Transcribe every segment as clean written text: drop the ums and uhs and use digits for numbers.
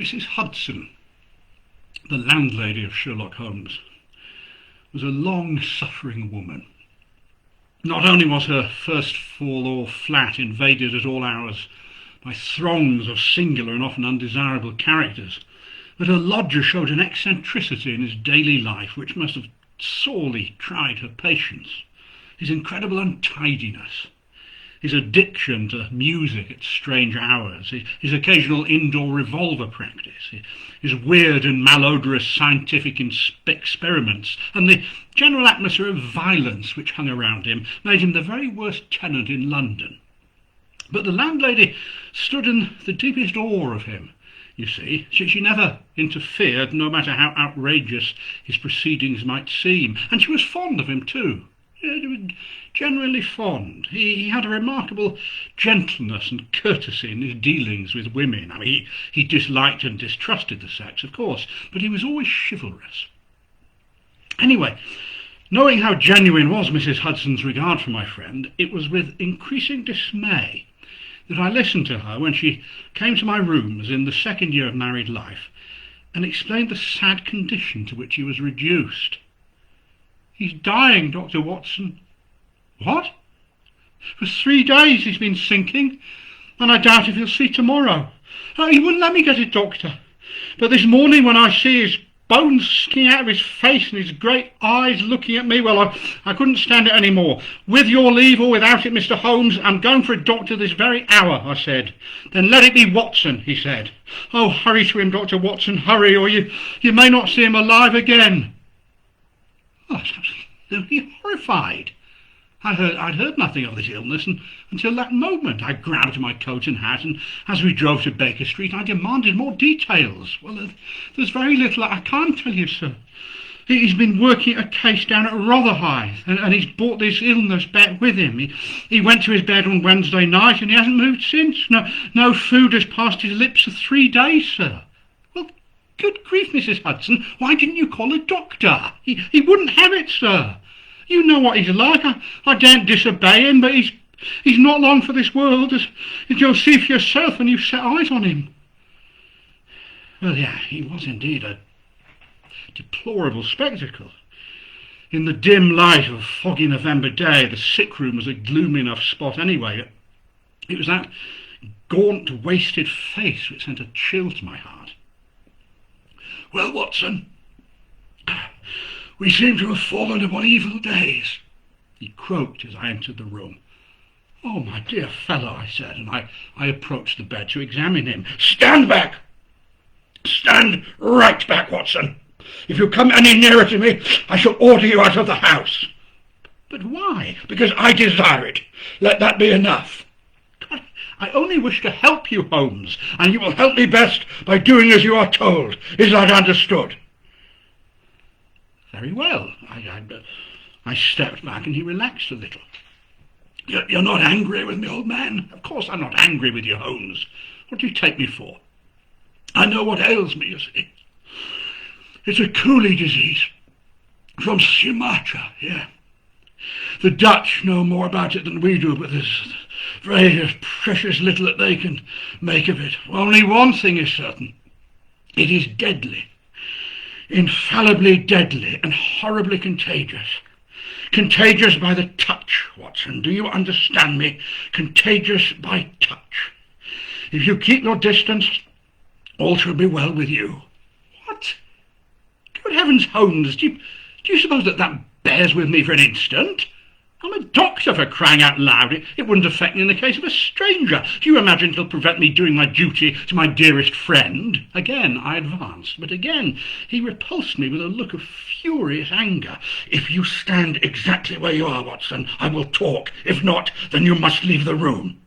Mrs. Hudson, the landlady of Sherlock Holmes, was a long-suffering woman. Not only was her first floor flat invaded at all hours by throngs of singular and often undesirable characters, but her lodger showed an eccentricity in his daily life which must have sorely tried her patience. His incredible untidiness, his addiction to music at strange hours, his occasional indoor revolver practice, his weird and malodorous scientific experiments, and the general atmosphere of violence which hung around him made him the very worst tenant in London. But the landlady stood in the deepest awe of him. You see, she never interfered, no matter how outrageous his proceedings might seem, and she was fond of him too. Genuinely fond. He had a remarkable gentleness and courtesy in his dealings with women. I mean, he disliked and distrusted the sex, of course, but he was always chivalrous. Anyway, knowing how genuine was Mrs. Hudson's regard for my friend, it was with increasing dismay that I listened to her when she came to my rooms in the second year of married life and explained the sad condition to which he was reduced. "He's dying, Dr. Watson." "What?" "For 3 days he's been sinking, and I doubt if he'll see tomorrow. He wouldn't let me get a doctor. But this morning when I see his bones sticking out of his face and his great eyes looking at me, well, I couldn't stand it any more. "With your leave or without it, Mr. Holmes, I'm going for a doctor this very hour," I said. "Then let it be Watson," he said. "Oh, hurry to him, Dr. Watson, hurry, or you may not see him alive again." I was absolutely horrified. I'd heard nothing of this illness until that moment. I grabbed my coat and hat, and as we drove to Baker Street, I demanded more details. "Well, there's very little I can't tell you, sir. He's been working a case down at Rotherhithe, and he's brought this illness back with him. He went to his bed on Wednesday night, and he hasn't moved since. No food has passed his lips for 3 days, sir." "Well, good grief, Mrs. Hudson, why didn't you call a doctor? He wouldn't have it, sir. You know what he's like. I daren't disobey him, but he's not long for this world, as you'll see for yourself when you set eyes on him." Well, yeah, he was indeed a deplorable spectacle. In the dim light of a foggy November day, the sick room was a gloomy enough spot anyway. It was that gaunt, wasted face which sent a chill to my heart. "Well, Watson, we seem to have fallen upon evil days," he croaked as I entered the room. "Oh, my dear fellow," I said, and I approached the bed to examine him. "Stand back! Stand right back, Watson. If you come any nearer to me, I shall order you out of the house." "But why?" "Because I desire it. Let that be enough." "I only wish to help you, Holmes." "And you will help me best by doing as you are told. Is that understood?" "Very well." I stepped back and he relaxed a little. You're not angry with me, old man?" "Of course I'm not angry with you, Holmes. What do you take me for?" "I know what ails me, you see. It's a coolie disease from Sumatra here. The Dutch know more about it than we do, but there's very precious little that they can make of it. Only one thing is certain. It is deadly. Infallibly deadly and horribly contagious. Contagious by the touch, Watson. Do you understand me? Contagious by touch. If you keep your distance, all shall be well with you." "What? Good heavens, Holmes, do you suppose that bears with me for an instant? I'm a doctor, for crying out loud. It wouldn't affect me in the case of a stranger. Do you imagine it'll prevent me doing my duty to my dearest friend?" Again I advanced, but again he repulsed me with a look of furious anger. "If you stand exactly where you are, Watson, I will talk. If not, then you must leave the room."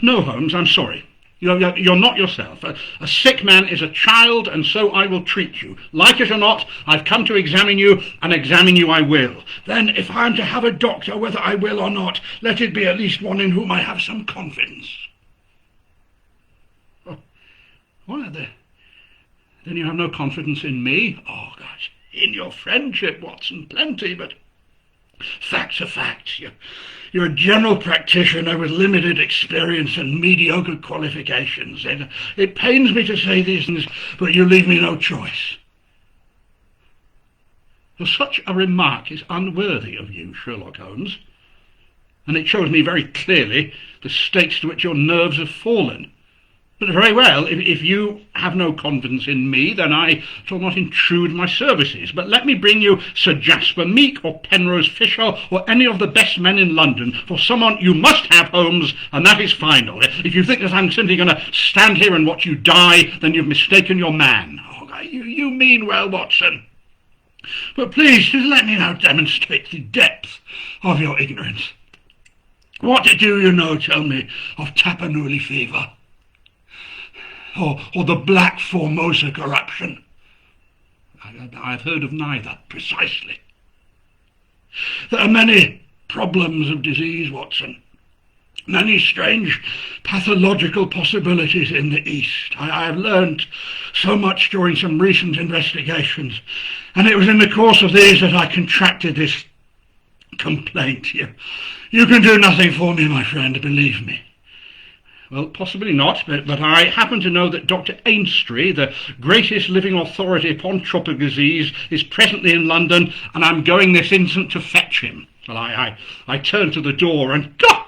"No, Holmes, I'm sorry. You're not yourself. A sick man is a child, and so I will treat you. Like it or not, I've come to examine you, and examine you I will." "Then if I am to have a doctor, whether I will or not, let it be at least one in whom I have some confidence." What? Then you have no confidence in me?" "Oh, gosh, in your friendship, Watson, plenty, but Facts are facts. You're a general practitioner with limited experience and mediocre qualifications. It pains me to say these things, but you leave me no choice. Well, such a remark is unworthy of you, Sherlock Holmes, and it shows me very clearly the state to which your nerves have fallen. But very well, if you have no confidence in me, then I shall not intrude my services. But let me bring you Sir Jasper Meek or Penrose Fisher or any of the best men in London for someone you must have, Holmes, and that is final. If you think that I'm simply going to stand here and watch you die, then you've mistaken your man. Oh, you mean well, Watson. But please, just let me now demonstrate the depth of your ignorance. What do you know, tell me, of Tapanuli fever? Or the Black Formosa corruption? I've heard of neither. Precisely. There are many problems of disease, Watson. Many strange pathological possibilities in the East. I have learned so much during some recent investigations, and it was in the course of these that I contracted this complaint. You can do nothing for me, my friend, believe me. Well, possibly not, but I happen to know that Dr. Ainstree, the greatest living authority upon tropical disease, is presently in London, and I'm going this instant to fetch him. Well, I turned to the door, and God,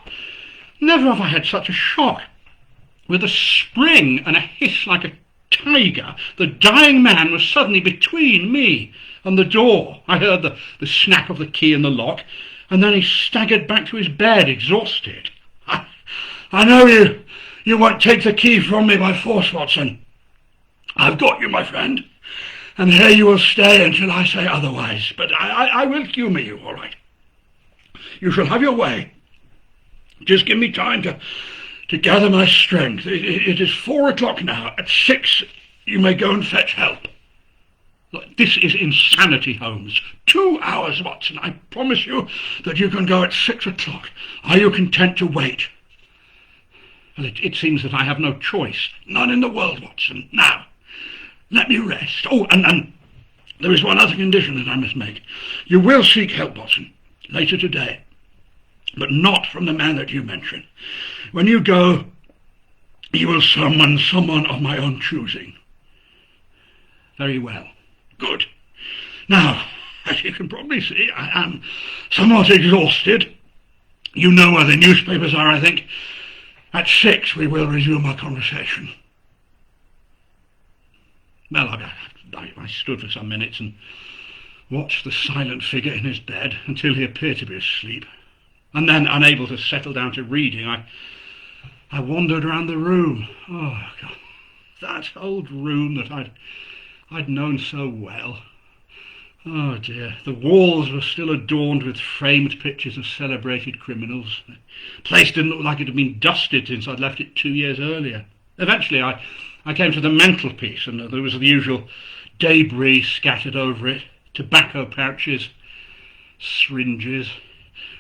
never have I had such a shock. With a spring and a hiss like a tiger, the dying man was suddenly between me and the door. I heard the snap of the key in the lock, and then he staggered back to his bed, exhausted. I know you won't take the key from me by force, Watson. I've got you, my friend, and here you will stay until I say otherwise. But I will humour you, all right. You shall have your way. Just give me time to gather my strength. It is 4 o'clock now. At 6 you may go and fetch help. Look, this is insanity, Holmes. 2 hours, Watson. I promise you that you can go at 6 o'clock. Are you content to wait? Well, it seems that I have no choice. None in the world, Watson. Now, let me rest. Oh, and there is one other condition that I must make. You will seek help, Watson, later today, but not from the man that you mention. When you go, you will summon someone of my own choosing. Very well. Good. Now, as you can probably see, I am somewhat exhausted. You know where the newspapers are, I think. At 6 we will resume our conversation. Well, I stood for some minutes and watched the silent figure in his bed until he appeared to be asleep. And then, unable to settle down to reading, I wandered round the room. Oh, God, that old room that I'd known so well. Oh dear, the walls were still adorned with framed pictures of celebrated criminals. The place didn't look like it had been dusted since I'd left it 2 years earlier. Eventually I came to the mantelpiece, and there was the usual debris scattered over it, tobacco pouches, syringes,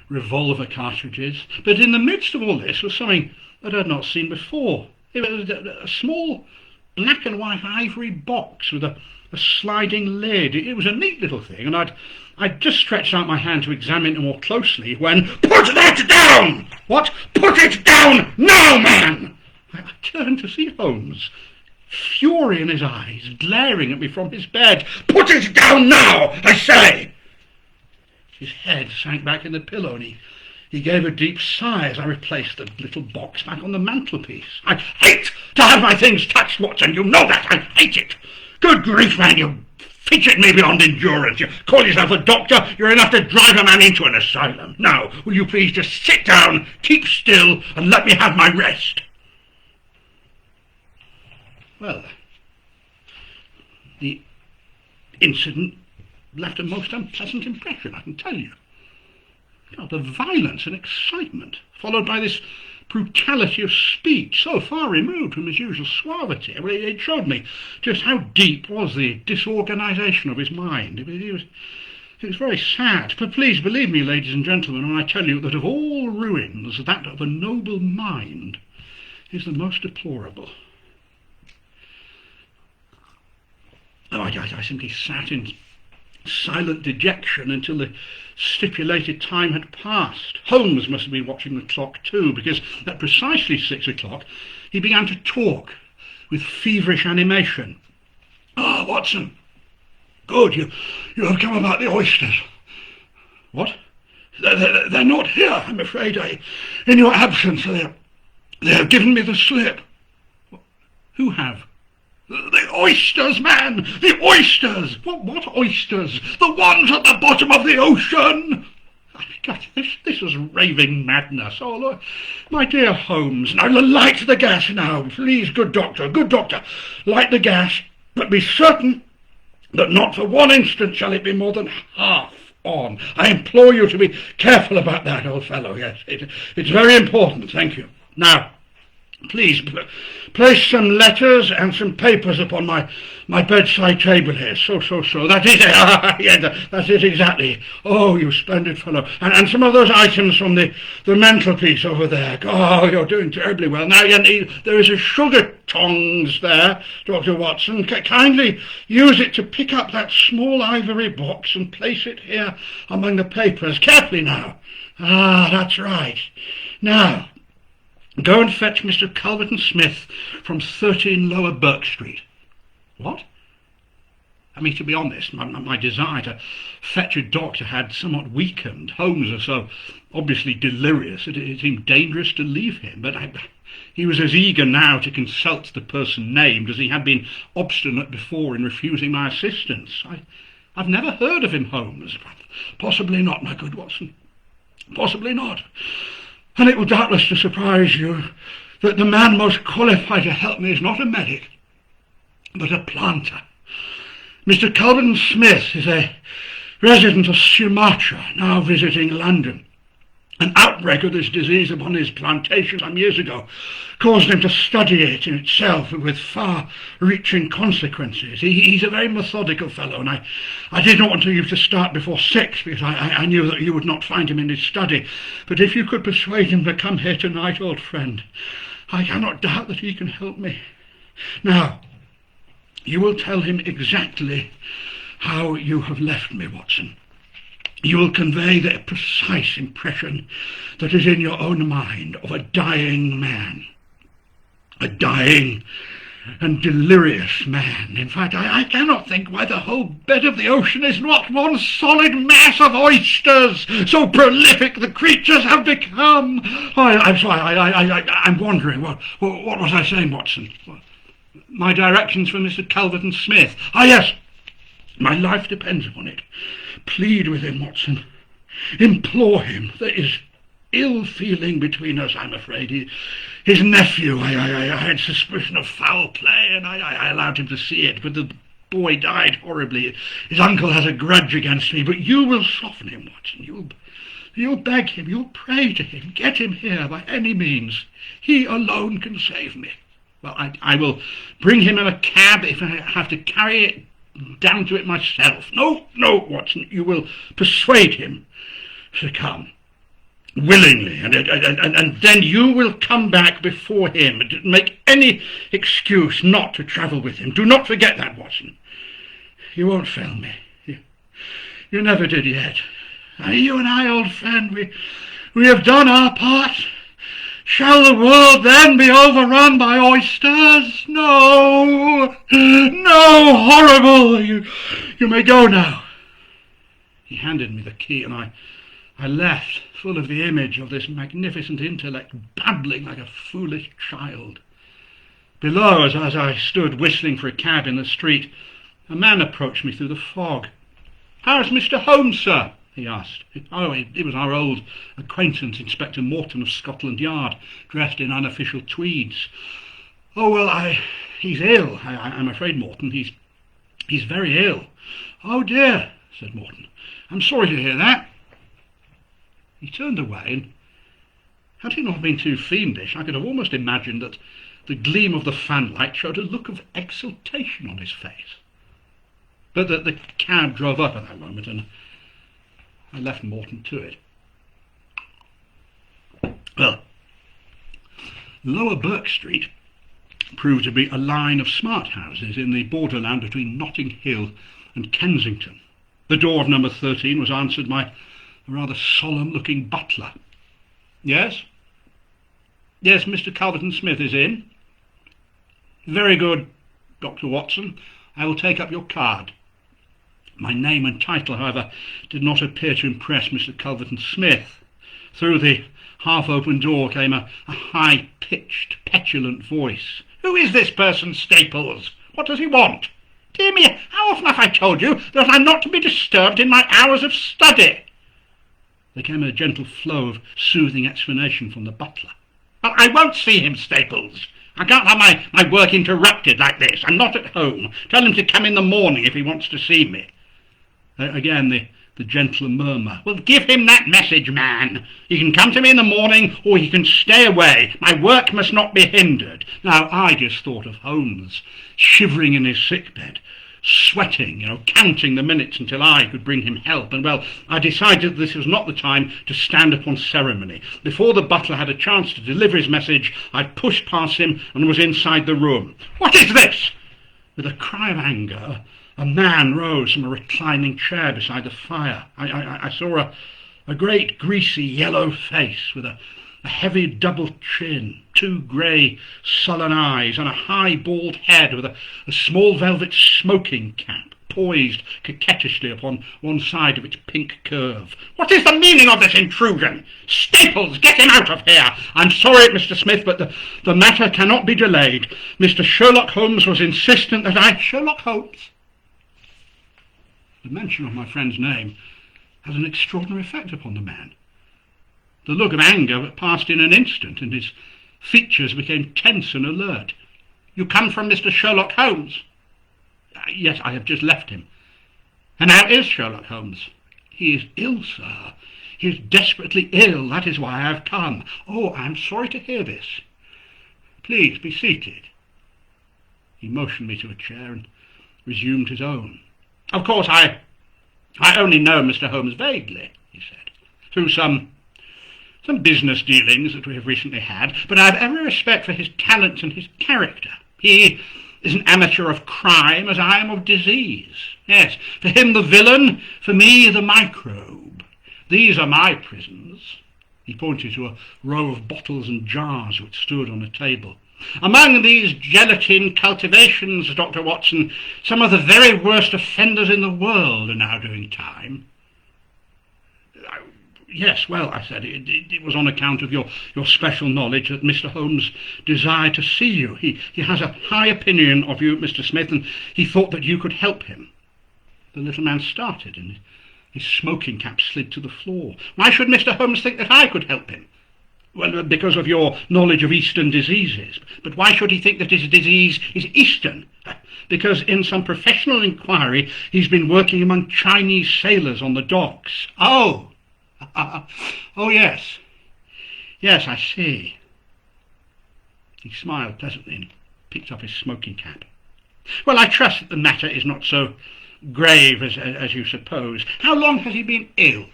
revolver cartridges. But in the midst of all this was something that I'd not seen before. It was a small black and white ivory box with a sliding lid. It was a neat little thing, and I'd just stretched out my hand to examine it more closely when... Put that down! What? Put it down now, man! I turned to see Holmes, fury in his eyes, glaring at me from his bed. Put it down now, I say! His head sank back in the pillow, and he gave a deep sigh as I replaced the little box back on the mantelpiece. I hate to have my things touched, Watson. You know that. I hate it. Good grief, man, you fidget me beyond endurance. You call yourself a doctor, you're enough to drive a man into an asylum. Now, will you please just sit down, keep still, and let me have my rest? Well, the incident left a most unpleasant impression, I can tell you. The violence and excitement, followed by this brutality of speech, so far removed from his usual suavity. It showed me just how deep was the disorganisation of his mind. It was very sad. But please believe me, ladies and gentlemen, when I tell you that of all ruins, that of a noble mind is the most deplorable. I simply sat in silent dejection until the stipulated time had passed. Holmes must have been watching the clock too, because at precisely 6 o'clock he began to talk with feverish animation. "Ah, Watson, good, you have come about the oysters." "What?" They're not here, I'm afraid. In your absence, they have given me the slip." "Who have?" "The oysters, man! The oysters!" What oysters?" "The ones at the bottom of the ocean!" God, this was raving madness. Oh, look, my dear Holmes. "Now light the gas now, please, good doctor, light the gas, but be certain that not for one instant shall it be more than half on. I implore you to be careful about that, old fellow. Yes, it's very important, thank you. Now, please place some letters and some papers upon my bedside table here. So. That's it. Yeah, that's it exactly. Oh, you splendid fellow. And some of those items from the mantelpiece over there. Oh, you're doing terribly well. Now, there is a sugar tongs there, Dr. Watson. Kindly use it to pick up that small ivory box and place it here among the papers. Carefully now. Ah, that's right. Now, go and fetch Mr. Culverton-Smith from 13 Lower Burke Street." "What?" I mean, to be honest, my desire to fetch a doctor had somewhat weakened. Holmes was so obviously delirious that it seemed dangerous to leave him, but he was as eager now to consult the person named as he had been obstinate before in refusing my assistance. I've never heard of him, Holmes. "Possibly not, my good Watson. Possibly not. And it will doubtless to surprise you that the man most qualified to help me is not a medic, but a planter. Mr. Culverton-Smith is a resident of Sumatra, now visiting London. An outbreak of this disease upon his plantation some years ago caused him to study it in itself with far-reaching consequences. He's a very methodical fellow, and I did not want you to start before 6 because I knew that you would not find him in his study. But if you could persuade him to come here tonight, old friend, I cannot doubt that he can help me. Now, you will tell him exactly how you have left me, Watson. You will convey the precise impression that is in your own mind of a dying man. A dying and delirious man. In fact, I cannot think why the whole bed of the ocean is not one solid mass of oysters, so prolific the creatures have become. I'm sorry, I'm wondering. What was I saying, Watson? My directions for Mr. Culverton-Smith. Ah, yes. My life depends upon it. Plead with him, Watson. Implore him. There is ill feeling between us, I'm afraid. His nephew, I had suspicion of foul play, and I allowed him to see it, but the boy died horribly. His uncle has a grudge against me, but you will soften him, Watson. You'll beg him, you'll pray to him, get him here by any means. He alone can save me. Well, I will bring him in a cab if I have to carry it down to it myself. No, Watson, you will persuade him to come willingly, and then you will come back before him and make any excuse not to travel with him. Do not forget that, Watson. You won't fail me. You never did yet. You and I, old friend, we have done our part. Shall the world then be overrun by oysters? No, horrible. You may go now. He handed me the key, and I left, full of the image of this magnificent intellect babbling like a foolish child. Below, as I stood whistling for a cab in the street, a man approached me through the fog. "How's Mr. Holmes, sir?" he asked. It was our old acquaintance, Inspector Morton of Scotland Yard, dressed in unofficial tweeds. "Oh, well, he's ill, I'm afraid, Morton. He's very ill." "Oh, dear," said Morton. "I'm sorry to hear that." He turned away, and had he not been too fiendish, I could have almost imagined that the gleam of the fanlight showed a look of exultation on his face. But the cab drove up at that moment, and I left Morton to it. Well, Lower Burke Street proved to be a line of smart houses in the borderland between Notting Hill and Kensington. The door of number 13 was answered by a rather solemn-looking butler. "Yes? Yes, Mr. Calverton-Smith is in." "Very good, Dr. Watson. I will take up your card." My name and title, however, did not appear to impress Mr. Calverton-Smith. Through the half-open door came a high-pitched, petulant voice. "Who is this person, Staples? What does he want? Dear me, how often have I told you that I'm not to be disturbed in my hours of study?" There came a gentle flow of soothing explanation from the butler. "Well, I won't see him, Staples. I can't have my work interrupted like this. I'm not at home. Tell him to come in the morning if he wants to see me." Again the gentle murmur. "Well, give him that message, man. He can come to me in the morning, or he can stay away. My work must not be hindered." Now, I just thought of Holmes, shivering in his sickbed, sweating, counting the minutes until I could bring him help. And, well, I decided that this was not the time to stand upon ceremony. Before the butler had a chance to deliver his message, I pushed past him and was inside the room. "What is this?" With a cry of anger, a man rose from a reclining chair beside the fire. I saw a great greasy yellow face with a heavy double chin, two grey sullen eyes, and a high bald head with a small velvet smoking cap poised coquettishly upon one side of its pink curve. "What is the meaning of this intrusion? Staples, get him out of here! I'm sorry, Mr. Smith, but the matter cannot be delayed. Mr. Sherlock Holmes was insistent that I—" "Sherlock Holmes?" The mention of my friend's name had an extraordinary effect upon the man. The look of anger passed in an instant, and his features became tense and alert. "You come from Mr. Sherlock Holmes?" "Yes, I have just left him." "And how is Sherlock Holmes?" "He is ill, sir. He is desperately ill. That is why I have come." "Oh, I am sorry to hear this. Please be seated." He motioned me to a chair and resumed his own. "Of course, I only know Mr. Holmes vaguely," he said, "through some business dealings that we have recently had, but I have every respect for his talents and his character. He is an amateur of crime as I am of disease. Yes, for him the villain, for me the microbe. These are my prisons." He pointed to a row of bottles and jars which stood on a table. "Among these gelatin cultivations, Dr. Watson, some of the very worst offenders in the world are now doing time." "Yes, well," I said, it was on account of your special knowledge that Mr. Holmes desired to see you. He has a high opinion of you, Mr. Smith, and he thought that you could help him." The little man started, and his smoking cap slid to the floor. "Why should Mr. Holmes think that I could help him?" "Well, because of your knowledge of Eastern diseases." "But why should he think that his disease is Eastern?" "Because in some professional inquiry he's been working among Chinese sailors on the docks." "Oh! Oh, yes. Yes, I see." He smiled pleasantly and picked up his smoking cap. "Well, I trust that the matter is not so grave as you suppose. How long has he been ill?"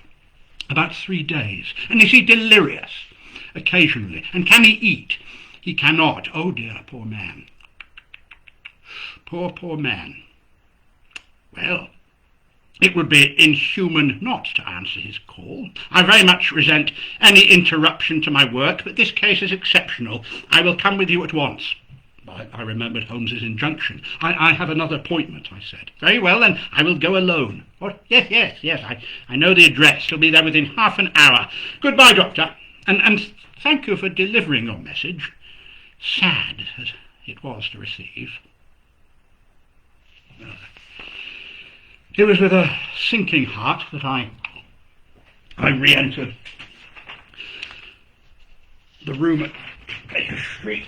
"About 3 days." "And is he delirious?" "Occasionally." "And can he eat?" "He cannot." "Oh dear, poor man." Poor man. Well, it would be inhuman not to answer his call. I very much resent any interruption to my work, but this case is exceptional. I will come with you at once." I remembered Holmes's injunction. I have another appointment," I said. "Very well, then I will go alone." "What? Yes, I know the address. He'll be there within half an hour. Goodbye, Doctor, and thank you for delivering your message, sad as it was to receive." It was with a sinking heart that I re-entered the room at Baker Street.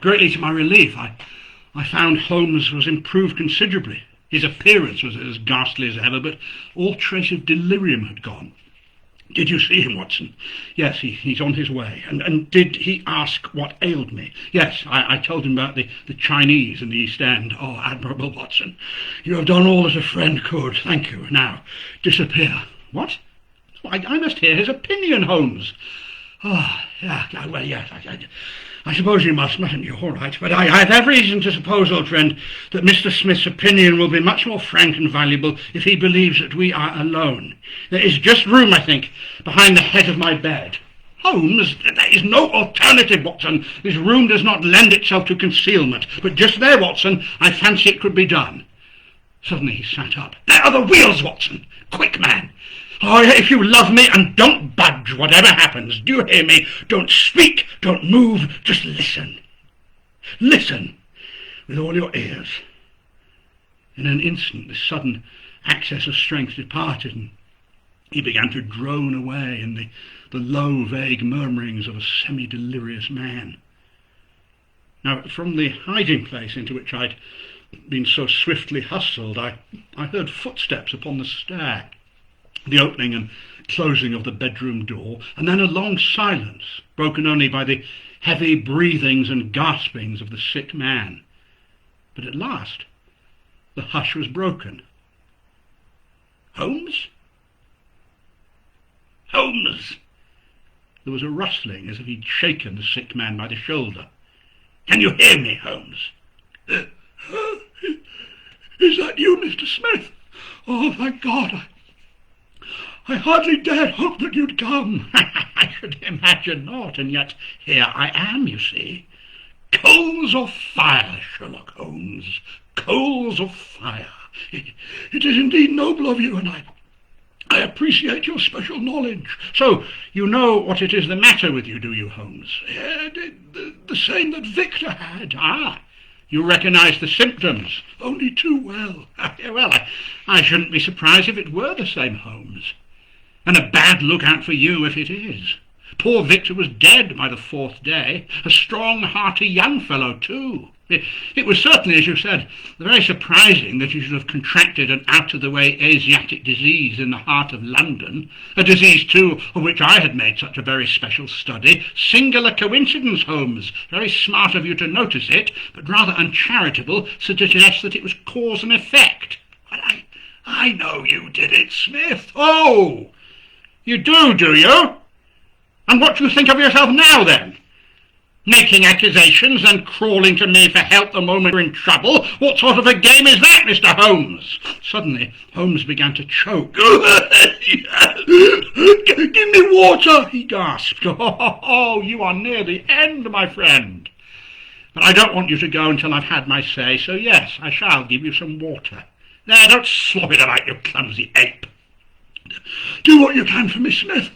Greatly to my relief, I found Holmes was improved considerably. His appearance was as ghastly as ever, but all trace of delirium had gone. "Did you see him, Watson?" "Yes, he's on his way." And did he ask what ailed me?" "Yes, I told him about the Chinese in the East End." "Oh, admirable, Watson. You have done all that a friend could. Thank you. Now, disappear." "What? I must hear his opinion, Holmes." "Oh, yeah, well, yes. I suppose you must, madam, you're all right, but I have every reason to suppose, old friend, that Mr. Smith's opinion will be much more frank and valuable if he believes that we are alone. There is just room, I think, behind the head of my bed. Holmes, there is no alternative, Watson. This room does not lend itself to concealment, but just there, Watson, I fancy it could be done. Suddenly he sat up. There are the wheels, Watson! Quick, man! Oh, if you love me, and don't budge, whatever happens. Do you hear me? Don't speak, don't move, just listen. Listen with all your ears. In an instant, this sudden access of strength departed, and he began to drone away in the low, vague murmurings of a semi-delirious man. Now, from the hiding place into which I'd been so swiftly hustled, I heard footsteps upon the stair, the opening and closing of the bedroom door, and then a long silence, broken only by the heavy breathings and gaspings of the sick man. But at last the hush was broken. Holmes? Holmes! There was a rustling as if he'd shaken the sick man by the shoulder. Can you hear me, Holmes? Is that you, Mr. Smith? Oh, thank God. I hardly dared hope that you'd come. I should imagine not, and yet here I am, you see. Coals of fire, Sherlock Holmes. Coals of fire. It is indeed noble of you, and I appreciate your special knowledge. So, you know what it is the matter with you, do you, Holmes? The same that Victor had. Ah, you recognise the symptoms? Only too well. Well, I shouldn't be surprised if it were the same, Holmes. And a bad look-out for you if it is. Poor Victor was dead by the 4th day. A strong, hearty young fellow, too. It was certainly, as you said, very surprising that you should have contracted an out-of-the-way Asiatic disease in the heart of London, a disease, too, of which I had made such a very special study. Singular coincidence, Holmes. Very smart of you to notice it, but rather uncharitable to suggest that it was cause and effect. Well, I know you did it, Smith. Oh! You do you? And what do you think of yourself now, then? Making accusations and crawling to me for help the moment you're in trouble? What sort of a game is that, Mr. Holmes? Suddenly, Holmes began to choke. Give me water, he gasped. Oh, you are near the end, my friend. But I don't want you to go until I've had my say, so yes, I shall give you some water. There, don't slop it about, you clumsy ape. Do what you can for me, Smith.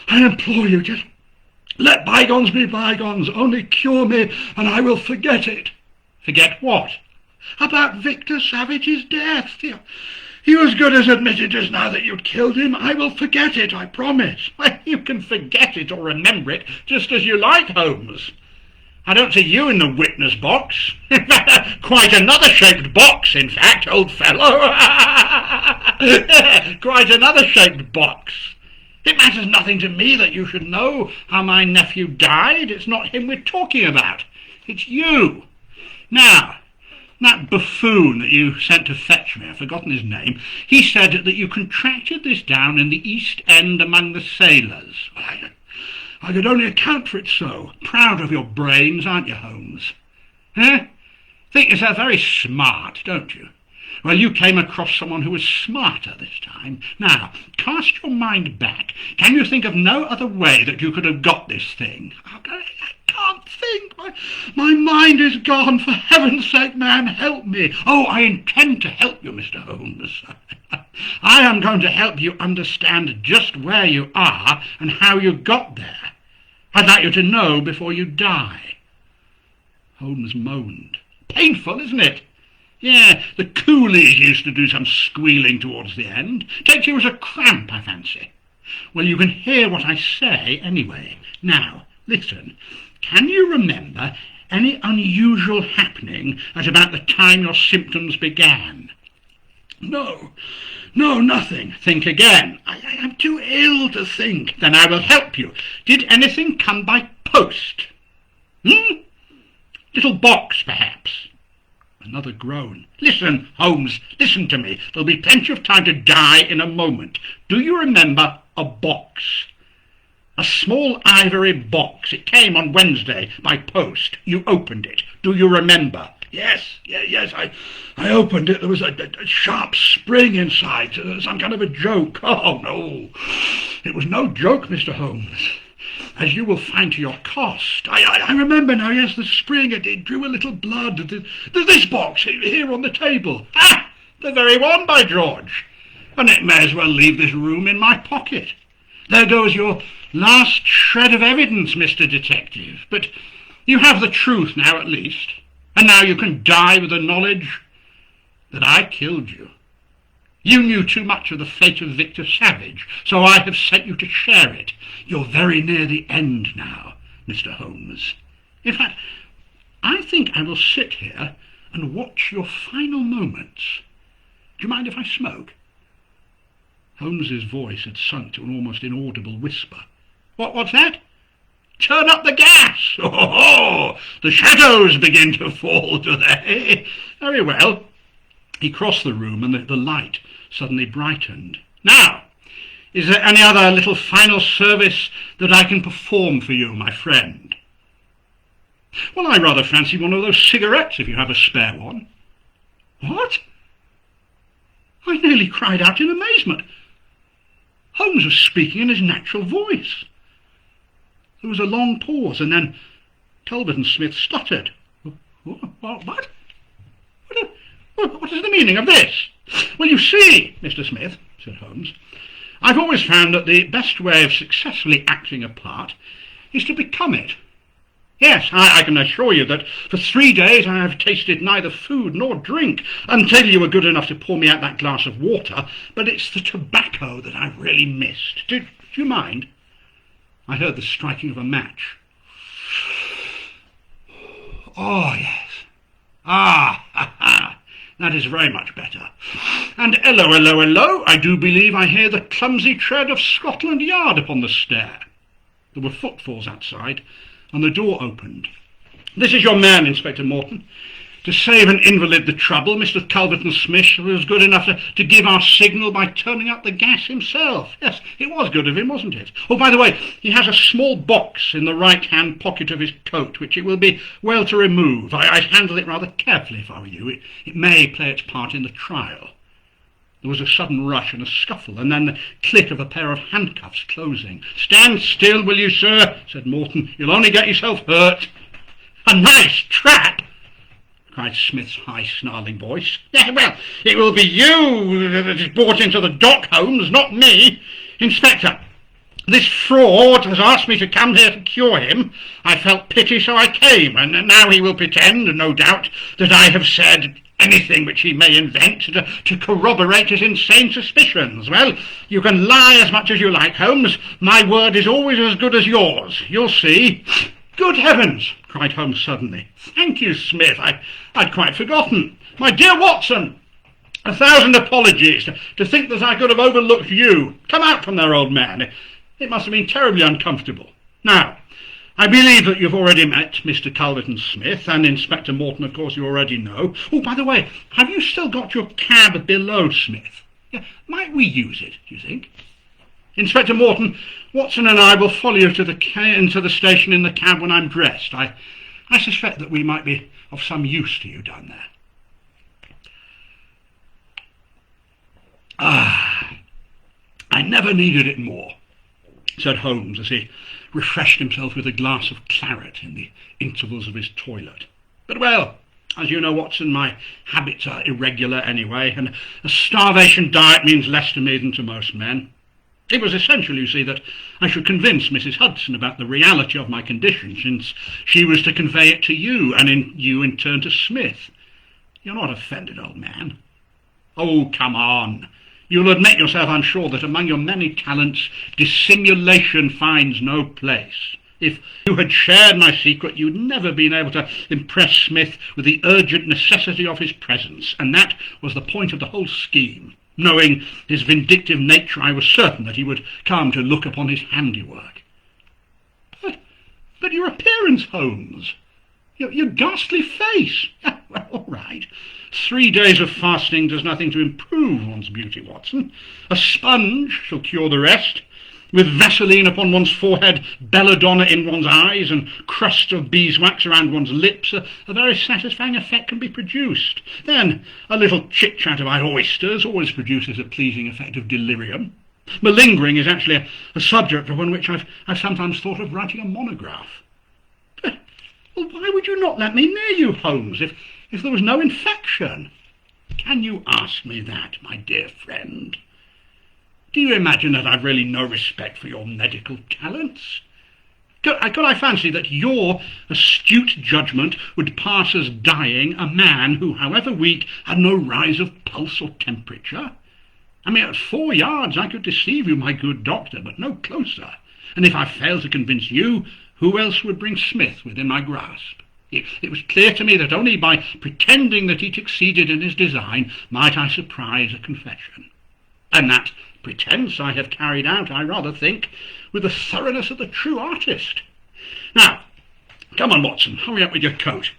I implore you, just let bygones be bygones. Only cure me, and I will forget it. Forget what? About Victor Savage's death. You as good as admitted just now that you'd killed him. I will forget it, I promise. Well, you can forget it or remember it just as you like, Holmes. I don't see you in the witness box. Quite another shaped box, in fact, old fellow. Quite another shaped box. It matters nothing to me that you should know how my nephew died. It's not him we're talking about. It's you. Now, that buffoon that you sent to fetch me, I've forgotten his name, he said that you contracted this down in the East End among the sailors. I could only account for it so. Proud of your brains, aren't you, Holmes? Eh? Think yourself very smart, don't you? Well, you came across someone who was smarter this time. Now, cast your mind back. Can you think of no other way that you could have got this thing? I can't think. My mind is gone. For heaven's sake, man, help me. Oh, I intend to help you, Mr. Holmes. I am going to help you understand just where you are and how you got there. I'd like you to know before you die. Holmes moaned. Painful, isn't it? Yeah, the coolies used to do some squealing towards the end. Takes you as a cramp, I fancy. Well, you can hear what I say anyway. Now, listen. Can you remember any unusual happening at about the time your symptoms began? No, nothing. Think again. I am too ill to think. Then I will help you. Did anything come by post? Little box, perhaps? Another groan. Listen, Holmes, listen to me. There'll be plenty of time to die in a moment. Do you remember a box? A small ivory box. It came on Wednesday by post. You opened it. Do you remember? Yes. I opened it. There was a sharp spring inside. Some kind of a joke. Oh, no. It was no joke, Mr. Holmes. As you will find to your cost. I remember now, yes, the spring. It drew a little blood. There's this box here on the table. Ah! The very one, by George. And it may as well leave this room in my pocket. There goes your last shred of evidence, Mr. Detective. But you have the truth now, at least. And now you can die with the knowledge that I killed you. You knew too much of the fate of Victor Savage, so I have sent you to share it. You're very near the end now, Mr. Holmes. In fact, I think I will sit here and watch your final moments. Do you mind if I smoke? Holmes's voice had sunk to an almost inaudible whisper. What's that? Turn up the gas! Oh, the shadows begin to fall, do they? Very well. He crossed the room and the light suddenly brightened. Now, is there any other little final service that I can perform for you, my friend? Well, I rather fancy one of those cigarettes, if you have a spare one. What? I nearly cried out in amazement. Holmes was speaking in his natural voice. There was a long pause, and then Talbot and Smith stuttered. What? What is the meaning of this? Well, you see, Mr. Smith, said Holmes, I've always found that the best way of successfully acting a part is to become it. Yes, I can assure you that for 3 days I have tasted neither food nor drink until you were good enough to pour me out that glass of water, but it's the tobacco that I've really missed. Do you mind? I heard the striking of a match. Oh, yes. Ha. That is very much better. And hello, I do believe I hear the clumsy tread of Scotland Yard upon the stair. There were footfalls outside, and the door opened. This is your man, Inspector Morton. To save an invalid the trouble, Mr. Culverton Smith was good enough to give our signal by turning up the gas himself. Yes, it was good of him, wasn't it? Oh, by the way, he has a small box in the right-hand pocket of his coat, which it will be well to remove. I'd handle it rather carefully if I were you. It may play its part in the trial. There was a sudden rush and a scuffle, and then the click of a pair of handcuffs closing. Stand still, will you, sir? Said Morton. You'll only get yourself hurt. A nice trap! Cried Smith's high, snarling voice. Well, it will be you that is brought into the dock, Holmes, not me. Inspector, this fraud has asked me to come here to cure him. I felt pity, so I came, and now he will pretend, no doubt, that I have said anything which he may invent to corroborate his insane suspicions. Well, you can lie as much as you like, Holmes. My word is always as good as yours. You'll see. Good heavens! Cried Holmes suddenly. Thank you, Smith. I'd quite forgotten. My dear Watson, 1,000 apologies. To think that I could have overlooked you. Come out from there, old man. It must have been terribly uncomfortable. Now, I believe that you've already met Mr. Culverton Smith, and Inspector Morton, of course, you already know. Oh, by the way, have you still got your cab below, Smith? Yeah, might we use it, do you think? Inspector Morton, Watson and I will follow you into the station in the cab when I'm dressed. I suspect that we might be of some use to you down there. I never needed it more, said Holmes as he refreshed himself with a glass of claret in the intervals of his toilet. But well, as you know, Watson, my habits are irregular anyway, and a starvation diet means less to me than to most men. It was essential, you see, that I should convince Mrs. Hudson about the reality of my condition, since she was to convey it to you, and you in turn to Smith. You're not offended, old man? Oh, come on. You'll admit yourself, I'm sure, that among your many talents, dissimulation finds no place. If you had shared my secret, you'd never been able to impress Smith with the urgent necessity of his presence, and that was the point of the whole scheme. Knowing his vindictive nature, I was certain that he would come to look upon his handiwork. But your appearance, Holmes, your ghastly face. Well, all right. 3 days of fasting does nothing to improve one's beauty, Watson. A sponge shall cure the rest. with Vaseline upon one's forehead, belladonna in one's eyes, and crusts of beeswax around one's lips, a very satisfying effect can be produced. Then a little chit-chat about oysters always produces a pleasing effect of delirium. Malingering is actually a subject upon which I've sometimes thought of writing a monograph. But, well, why would you not let me near you, Holmes, if there was no infection? Can you ask me that, my dear friend? Do you imagine that I've really no respect for your medical talents? Could I fancy that your astute judgment would pass as dying a man who, however weak, had no rise of pulse or temperature? I mean, at 4 yards I could deceive you, my good doctor, but no closer. And if I failed to convince you, who else would bring Smith within my grasp? It was clear to me that only by pretending that he'd succeeded in his design might I surprise a confession. And that pretence I have carried out, I rather think, with the thoroughness of the true artist. Now, come on, Watson, hurry up with your coat.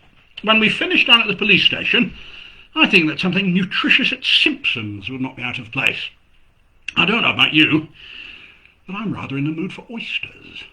When we finish down at the police station, I think that something nutritious at Simpson's would not be out of place. I don't know about you, but I'm rather in the mood for oysters.